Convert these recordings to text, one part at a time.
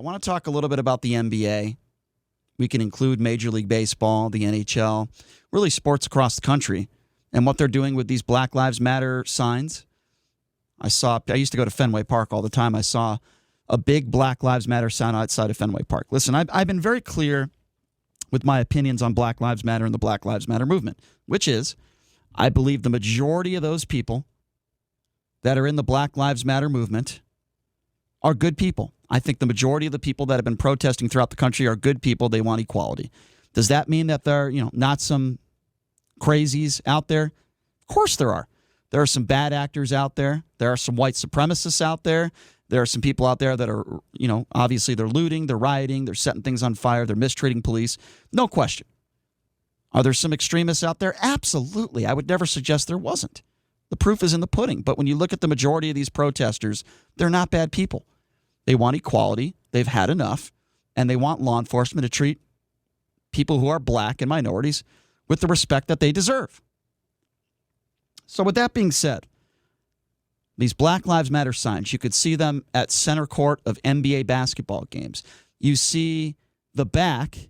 I want to talk a little bit about the NBA. We can include Major League Baseball, the NHL, really sports across the country, and what they're doing with these Black Lives Matter signs. I used to go to Fenway Park all the time. I saw a big Black Lives Matter sign outside of Fenway Park. Listen, I've been very clear with my opinions on Black Lives Matter and the Black Lives Matter movement, which is I believe the majority of those people that are in the Black Lives Matter movement are good people. I think the majority of the people that have been protesting throughout the country are good people. They want equality. Does that mean that there are, not some crazies out there? Of course there are. There are some bad actors out there. There are some white supremacists out there. There are some people out there that are, obviously they're looting, they're rioting, they're setting things on fire, they're mistreating police. No question. Are there some extremists out there? Absolutely. I would never suggest there wasn't. The proof is in the pudding. But when you look at the majority of these protesters, they're not bad people. They want equality. They've had enough. And they want law enforcement to treat people who are black and minorities with the respect that they deserve. So with that being said, these Black Lives Matter signs, you could see them at center court of NBA basketball games. You see the back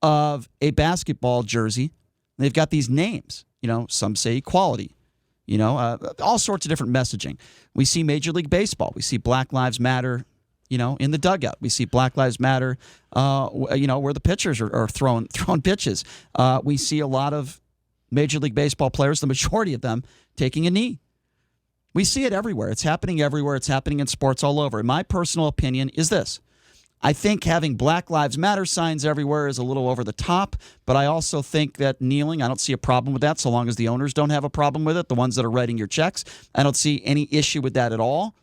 of a basketball jersey. They've got these names. Some say equality. All sorts of different messaging. We see Major League Baseball. We see Black Lives Matter, in the dugout. We see Black Lives Matter, where the pitchers are throwing pitches. We see a lot of Major League Baseball players, the majority of them, taking a knee. We see it everywhere. It's happening everywhere. It's happening in sports all over. And my personal opinion is this. I think having Black Lives Matter signs everywhere is a little over the top, but I also think that kneeling, I don't see a problem with that so long as the owners don't have a problem with it, the ones that are writing your checks. I don't see any issue with that at all.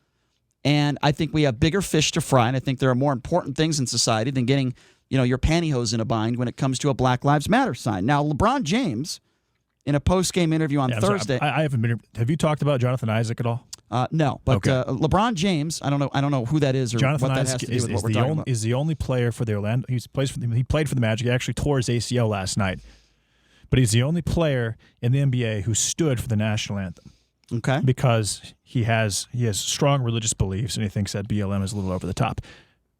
And I think we have bigger fish to fry, and I think there are more important things in society than getting, your pantyhose in a bind when it comes to a Black Lives Matter sign. Now, LeBron James, in a post-game interview on Thursday. I haven't been. Have you talked about Jonathan Isaac at all? No, but okay. LeBron James, I don't know who that is or Jonathan what that Isaac has to do with what we're talking about. Is the only player for the Orlando. He played for the Magic. He actually tore his ACL last night, but he's the only player in the NBA who stood for the national anthem. Okay, because he has strong religious beliefs and he thinks that BLM is a little over the top.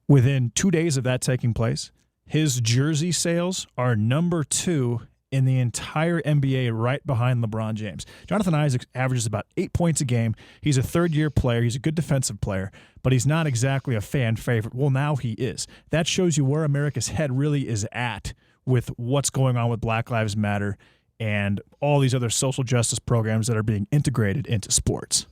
Within 2 days of that taking place, his jersey sales are number 2 in the entire NBA, right behind LeBron James. Jonathan Isaac averages about 8 points a game. He's a third-year player. He's a good defensive player, but he's not exactly a fan favorite. Well, now he is. That shows you where America's head really is at with what's going on with Black Lives Matter and all these other social justice programs that are being integrated into sports.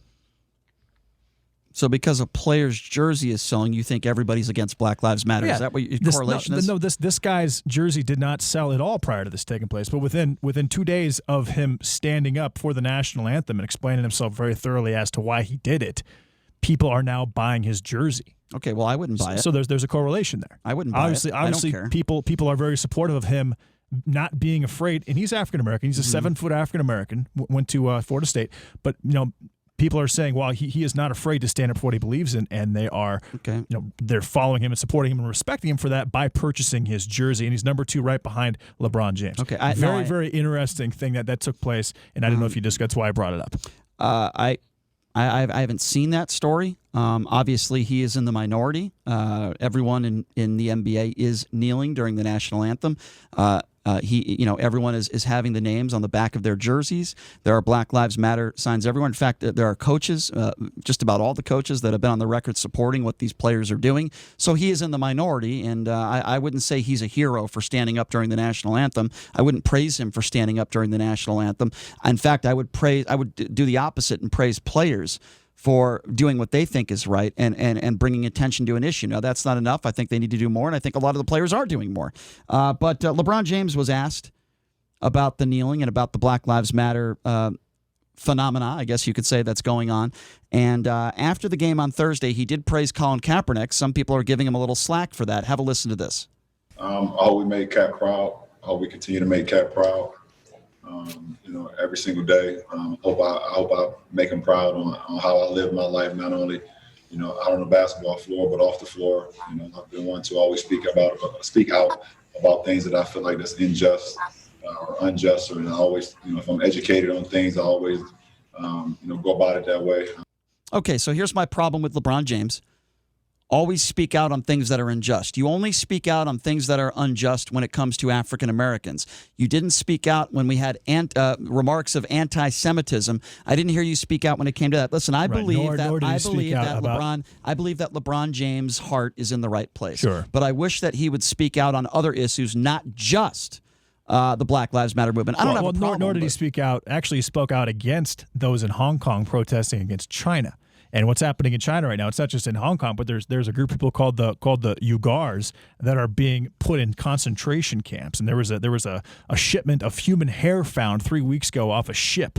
So because a player's jersey is selling, you think everybody's against Black Lives Matter? Yeah. Is that what your correlation is? No, this guy's jersey did not sell at all prior to this taking place. But within 2 days of him standing up for the national anthem and explaining himself very thoroughly as to why he did it, people are now buying his jersey. Okay, well, I wouldn't buy it. So there's a correlation there. I wouldn't buy it. Obviously, people are very supportive of him not being afraid. And he's African American. He's a 7-foot African American. Went to Florida State, but people are saying, well, he is not afraid to stand up for what he believes in, and they are, they're following him and supporting him and respecting him for that by purchasing his jersey, and he's number 2 right behind LeBron James. Okay, very interesting thing that took place, and I don't know if you just that's why I brought it up. I haven't seen that story. Obviously, he is in the minority. Everyone in the NBA is kneeling during the national anthem. Everyone is having the names on the back of their jerseys. There are Black Lives Matter signs everywhere. In fact, there are coaches, just about all the coaches that have been on the record supporting what these players are doing. So he is in the minority, and I wouldn't say he's a hero for standing up during the national anthem. I wouldn't praise him for standing up during the national anthem. In fact, I would do the opposite and praise players for doing what they think is right and bringing attention to an issue. Now, that's not enough. I think they need to do more, and I think a lot of the players are doing more. But LeBron James was asked about the kneeling and about the Black Lives Matter phenomena, I guess you could say, that's going on. And after the game on Thursday, he did praise Colin Kaepernick. Some people are giving him a little slack for that. Have a listen to this. I hope we made Cap proud. I hope we continue to make Cap proud. Every single day. I hope I make him proud on how I live my life, not only, out on the basketball floor, but off the floor. I've been one to always speak out about things that I feel like that's unjust, or I always, if I'm educated on things, I always, go about it that way. Okay, so here's my problem with LeBron James. always speak out on things that are unjust. You only speak out on things that are unjust when it comes to African Americans. You didn't speak out when we had remarks of anti-Semitism. I didn't hear you speak out when it came to that. Listen, I believe that LeBron James' heart is in the right place. Sure. But I wish that he would speak out on other issues, not just the Black Lives Matter movement. I don't have a problem. Nor did he speak out. Actually, he spoke out against those in Hong Kong protesting against China. And what's happening in China right now, it's not just in Hong Kong, but there's a group of people called the Uyghurs that are being put in concentration camps. And there was a shipment of human hair found 3 weeks ago off a ship.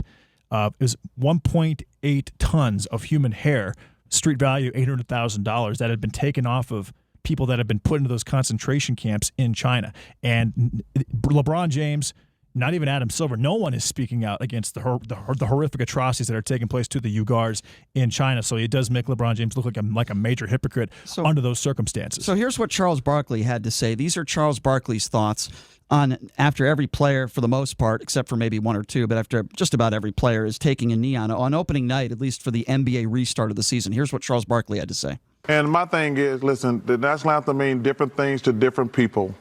It was 1.8 tons of human hair, street value $800,000, that had been taken off of people that have been put into those concentration camps in China. And LeBron James, not even Adam Silver, no one is speaking out against the horrific atrocities that are taking place to the Uyghurs in China. So it does make LeBron James look like a major hypocrite under those circumstances. So here's what Charles Barkley had to say. These are Charles Barkley's thoughts on after every player, for the most part, except for maybe one or two, but after just about every player is taking a knee on opening night, at least for the NBA restart of the season. Here's what Charles Barkley had to say. And my thing is, listen, the national anthem means different things to different people.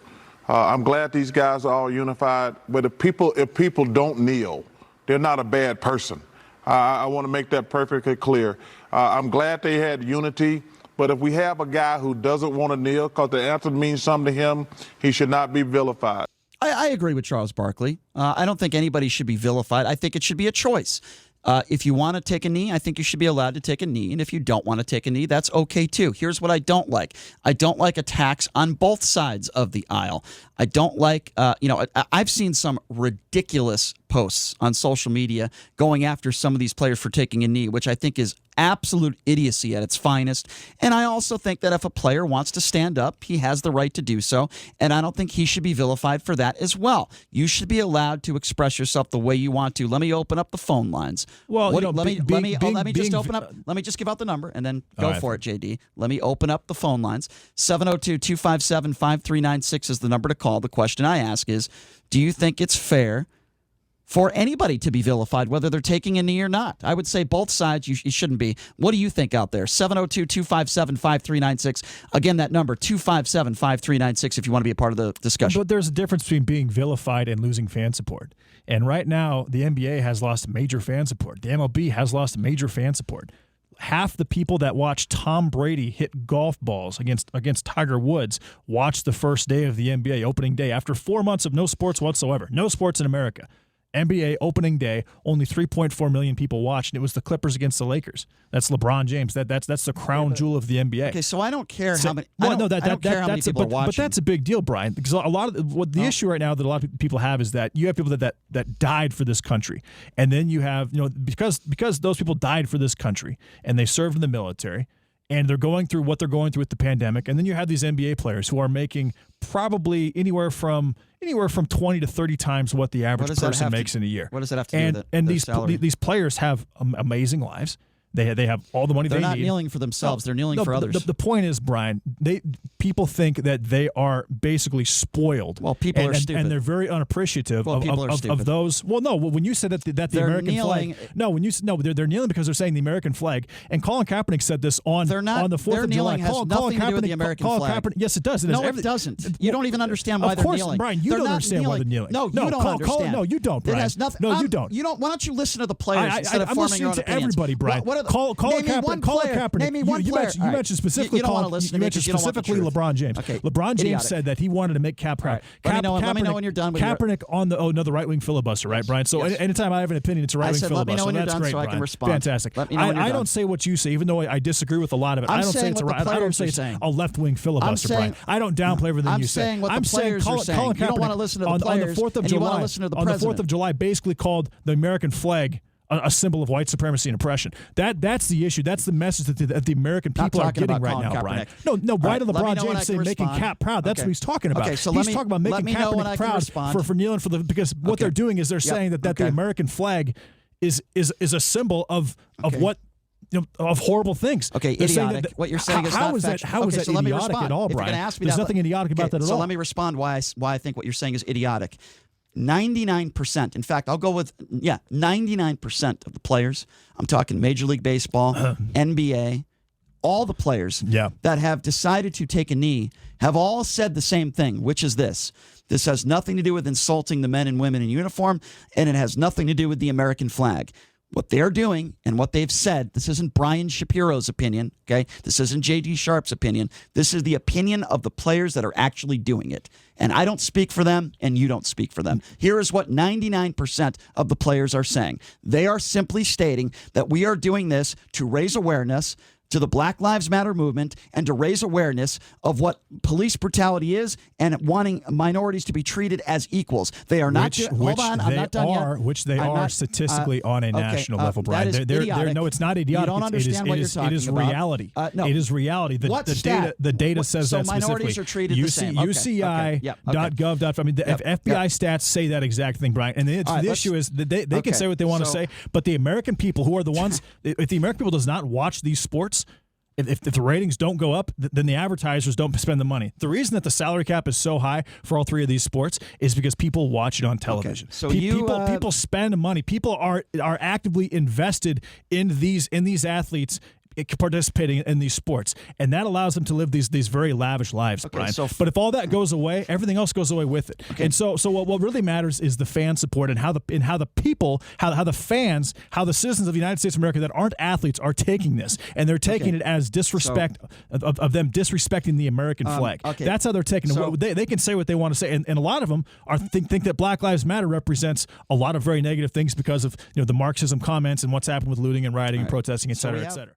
I'm glad these guys are all unified, but if people don't kneel, they're not a bad person. I want to make that perfectly clear. I'm glad they had unity, but if we have a guy who doesn't want to kneel because the anthem means something to him, he should not be vilified. I agree with Charles Barkley. I don't think anybody should be vilified. I think it should be a choice. If you want to take a knee, I think you should be allowed to take a knee. And if you don't want to take a knee, that's okay too. Here's what I don't like. I don't like attacks on both sides of the aisle. I don't like, I've seen some ridiculous posts on social media going after some of these players for taking a knee, which I think is absolute idiocy at its finest. And I also think that if a player wants to stand up, he has the right to do so. And I don't think he should be vilified for that as well. You should be allowed to express yourself the way you want to. Let me open up the phone lines. Well, let me just give out the number and then go for it, JD. Let me open up the phone lines. 702-257-5396 is the number to call. The question I ask is, do you think it's fair for anybody to be vilified, whether they're taking a knee or not? I would say both sides, you shouldn't be. What do you think out there? 702-257-5396. Again, that number, 257-5396, if you want to be a part of the discussion. But there's a difference between being vilified and losing fan support. And right now, the NBA has lost major fan support. The MLB has lost major fan support. Half the people that watch Tom Brady hit golf balls against Tiger Woods watched the first day of the NBA opening day after 4 months of no sports whatsoever. No sports in America. NBA opening day, only 3.4 million people watched, and it was the Clippers against the Lakers. That's LeBron James. That's the crown jewel of the NBA. Okay, so I don't care how many. I don't care how many people are watching. But that's a big deal, Brian, because a lot of what the issue right now that a lot of people have is that you have people that died for this country, and then you have because those people died for this country and they served in the military. And they're going through what they're going through with the pandemic, and then you have these NBA players who are making probably anywhere from 20 to 30 times what the average person makes in a year. What does that have to do with it? And these players have amazing lives. They have all the money they need. They're not kneeling for themselves. They're kneeling for others. The point is, Brian, people think that they are basically spoiled. Well, people are stupid. And they're very unappreciative of those. Well, no, when you said that the American flag. No, they're kneeling because they're saying the American flag. And Colin Kaepernick said this on the 4th of July. Has nothing to do with the American flag. Yes, it does. No, it doesn't. You don't even understand why they're kneeling. Of course, Brian, you don't understand why they're kneeling. No, you don't understand. No, you don't, Brian. It has nothing. No, you don't. Why don't you listen to the players instead of forming your own opinions? I'm listening to everybody, Brian. Colin Kaepernick. Name me one player. You mentioned specifically LeBron James. Okay. LeBron James said that he wanted to make Cap proud. Let me know when you're done. Kaepernick on the right-wing filibuster, right, Brian? So anytime I have an opinion, it's a right-wing filibuster. Let me know when you're done great, so I can respond. Fantastic. Let me know when you're I done. don't say what you say, even though I disagree with a lot of it. I don't say it's a left-wing filibuster, Brian. I don't downplay everything you say. I'm saying what the players are saying. You don't want to listen to the players, and you want to listen to the president. On the 4th of July, basically called the American flag a symbol of white supremacy and oppression. That's the issue. That's the message that the American people are getting right now, Brian. No, why did LeBron James say making Cap proud? That's what he's talking about. Okay, so he's talking about making Kaepernick proud for kneeling for because what they're doing is they're saying that the American flag is a symbol of what of horrible things. Okay, idiotic. What you're saying is not factual. How is that idiotic at all, Brian? There's nothing idiotic about that at all. So let me respond why I think what you're saying is idiotic. 99%. In fact, I'll go with 99% of the players. I'm talking Major League Baseball, NBA, all the players that have decided to take a knee have all said the same thing, which is this. This has nothing to do with insulting the men and women in uniform, and it has nothing to do with the American flag. What they're doing and what they've said, this isn't Brian Shapiro's opinion, okay? This isn't J.D. Sharp's opinion. This is the opinion of the players that are actually doing it. And I don't speak for them, and you don't speak for them. Here is what 99% of the players are saying. They are simply stating that we are doing this to raise awareness to the Black Lives Matter movement and to raise awareness of what police brutality is and wanting minorities to be treated as equals. They are not. Hold on, I'm not done yet. Which they are statistically on a national level, Brian. That is idiotic. No, it's not idiotic. You don't understand what you're talking about. It is reality. No. It is reality. The data says so that specifically. Minorities are treated the same. UCI.gov. I mean, the FBI stats say that exact thing, Brian. And the issue is that they can say what they want to say, but the American people, who are the ones, if the American people does not watch these sports, if the ratings don't go up, then the advertisers don't spend the money. The reason that the salary cap is so high for all three of these sports is because people watch it on television. So people spend money. People are actively invested in these athletes participating in these sports, and that allows them to live these very lavish lives, Brian. But if all that goes away, everything else goes away with it. And so what really matters is the fan support and how the fans, how the citizens of the United States of America that aren't athletes are taking this, and they're taking it as disrespect of them disrespecting the American flag. That's how they're taking it. They can say what they want to say, and a lot of them think that Black Lives Matter represents a lot of very negative things because of the Marxism comments and what's happened with looting and rioting and protesting, et cetera, et cetera.